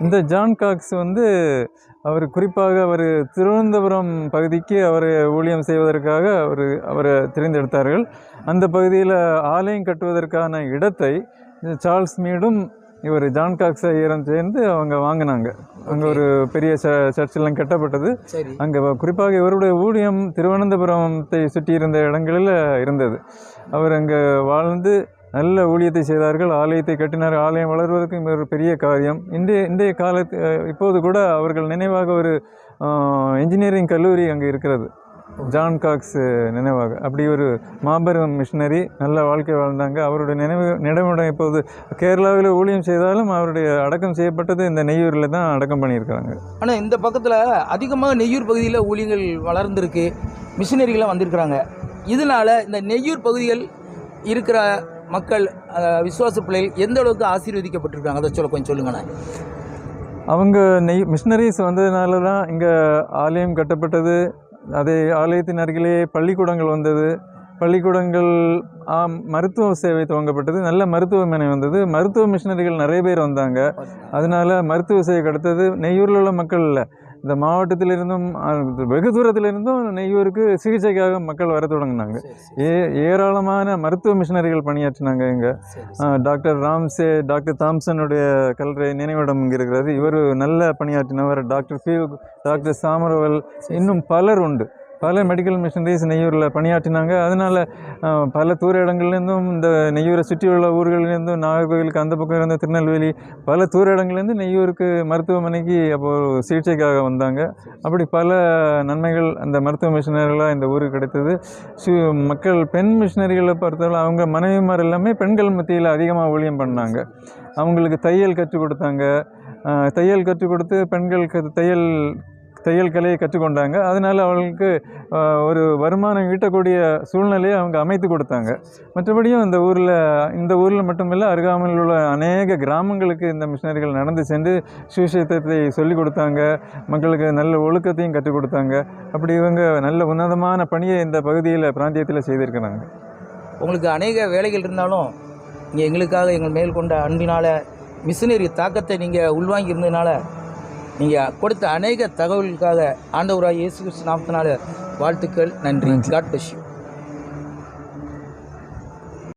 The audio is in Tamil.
இந்த ஜான் காக்ஸ் வந்து அவர் குறிப்பாக அவர் திருவனந்தபுரம் பகுதிக்கு அவர் ஊழியம் செய்வதற்காக அவரை தேர்ந்தெடுத்தார்கள். அந்த பகுதியில் ஆலயம் கட்டுவதற்கான இடத்தை சார்ல்ஸ் மீடும் இவர் ஜான் காக்ஸ் ஐயரும் சேர்ந்து அவங்க வாங்கினாங்க. அங்கே ஒரு பெரிய சர்ச்செல்லாம் கட்டப்பட்டது. அங்கே குறிப்பாக இவருடைய ஊழியம் திருவனந்தபுரத்தை சுற்றி இருந்த இடங்களில் இருந்தது. அவர் அங்கே வாழ்ந்து நல்ல ஊழியத்தை செய்தார்கள், ஆலயத்தை கட்டினார். ஆலயம் வளர்வதற்கு ஒரு பெரிய காரியம். இன்றைய இப்போது கூட அவர்கள் நினைவாக ஒரு இன்ஜினியரிங் கல்லூரி அங்கே இருக்கிறது, ஜான் காக்ஸ் நினைவாக. அப்படி ஒரு மாபெரும் மிஷினரி, நல்ல வாழ்க்கை வாழ்ந்தாங்க. அவருடைய நினைவிடம் இப்போது கேரளாவில் ஊழியம் செய்தாலும் அவருடைய அடக்கம் செய்யப்பட்டது இந்த நெய்யூரில் தான் அடக்கம் பண்ணியிருக்காங்க. ஆனால் இந்த பக்கத்தில் அதிகமாக நெய்யூர் பகுதியில் ஊழியங்கள் வளர்ந்துருக்கு, மிஷினரிகளாக வந்திருக்கிறாங்க. இதனால் இந்த நெய்யூர் பகுதிகள் இருக்கிற மக்கள், விசுவாச பிள்ளைகள் எந்த அளவுக்கு ஆசீர்வதிக்கப்பட்டிருக்காங்க, அதை கொஞ்சம் சொல்லுங்கண்ணா. அவங்க மிஷினரிஸ் வந்ததுனால தான் இங்கே ஆலயம் கட்டப்பட்டது. அதே ஆலயத்தின் அருகிலே பள்ளிக்கூடங்கள் வந்தது. பள்ளிக்கூடங்கள், மருத்துவ சேவை துவங்கப்பட்டது. நல்ல மருத்துவமனை வந்தது. மருத்துவ மிஷினரிகள் நிறைய பேர் வந்தாங்க. அதனால் மருத்துவ சேவை கிடைத்தது. நெய்யூரில் உள்ள மக்கள் இல்லை, இந்த மாவட்டத்திலிருந்தும் வெகு தூரத்திலிருந்தும் நெய்யூருக்கு சிகிச்சைக்காக மக்கள் வர தொடங்கினாங்க. ஏராளமான மருத்துவ மிஷினரிகள் பணியாற்றினாங்க இங்கே. டாக்டர் ராம்சே, டாக்டர் தாம்சனுடைய கல்லறை நினைவிடம் இங்கே இருக்கிறது. இவர் நல்ல பணியாற்றினவர். டாக்டர் பியூ, டாக்டர் சாமரவல், இன்னும் பலர் உண்டு. பல மெடிக்கல் மிஷினரிஸ் நெய்யூரில் பணியாற்றினாங்க. அதனால் பல தூர இடங்கள்லேருந்தும், இந்த நெய்யூரை சுற்றியுள்ள ஊர்களிலேருந்தும், நாகர்கோவிலுக்கு அந்த பக்கம் இருந்த திருநெல்வேலி, பல தூர இடங்கள்லேருந்து நெய்யூருக்கு மருத்துவமனைக்கு அப்போது சிகிச்சைக்காக வந்தாங்க. அப்படி பல நன்மைகள் அந்த மருத்துவ மிஷினரிகளாக இந்த ஊருக்கு கிடைத்தது. மக்கள், பெண் மிஷினரிகளை பொறுத்தவரை அவங்க மனைவிமார் எல்லாமே பெண்கள் மத்தியில் அதிகமாக ஊழியம் பண்ணாங்க. அவங்களுக்கு தையல் கற்றுக் கொடுத்தாங்க. தையல் கற்றுக் கொடுத்து பெண்களுக்கு தையல் கலையை கற்றுக்கொண்டாங்க. அதனால் அவர்களுக்கு ஒரு வருமானம் ஈட்டக்கூடிய சூழ்நிலையை அவங்க அமைத்து கொடுத்தாங்க. மற்றபடியும் இந்த ஊரில் மட்டுமில்லை, அருகாமையில் உள்ள அநேக கிராமங்களுக்கு இந்த மிஷினரிகள் நடந்து சென்று சுவிசேஷத்தை சொல்லிக் கொடுத்தாங்க. மக்களுக்கு நல்ல ஒழுக்கத்தையும் கற்றுக் கொடுத்தாங்க. அப்படி இவங்க நல்ல உன்னதமான பணியை இந்த பகுதியில், பிராந்தியத்தில் செய்திருக்கிறாங்க. உங்களுக்கு அநேக வேலைகள் இருந்தாலும் இங்கே எங்களுக்காக எங்கள் மேல் கொண்ட அன்பினால், மிஷினரி தாக்கத்தை நீங்கள் உள்வாங்கி இருந்ததுனால, நீங்கள் கொடுத்த அநேக தகவல்களுக்காக ஆண்டவராய் இயேசு கிறிஸ்து நாமத்தினால வாழ்த்துக்கள், நன்றி. God bless you.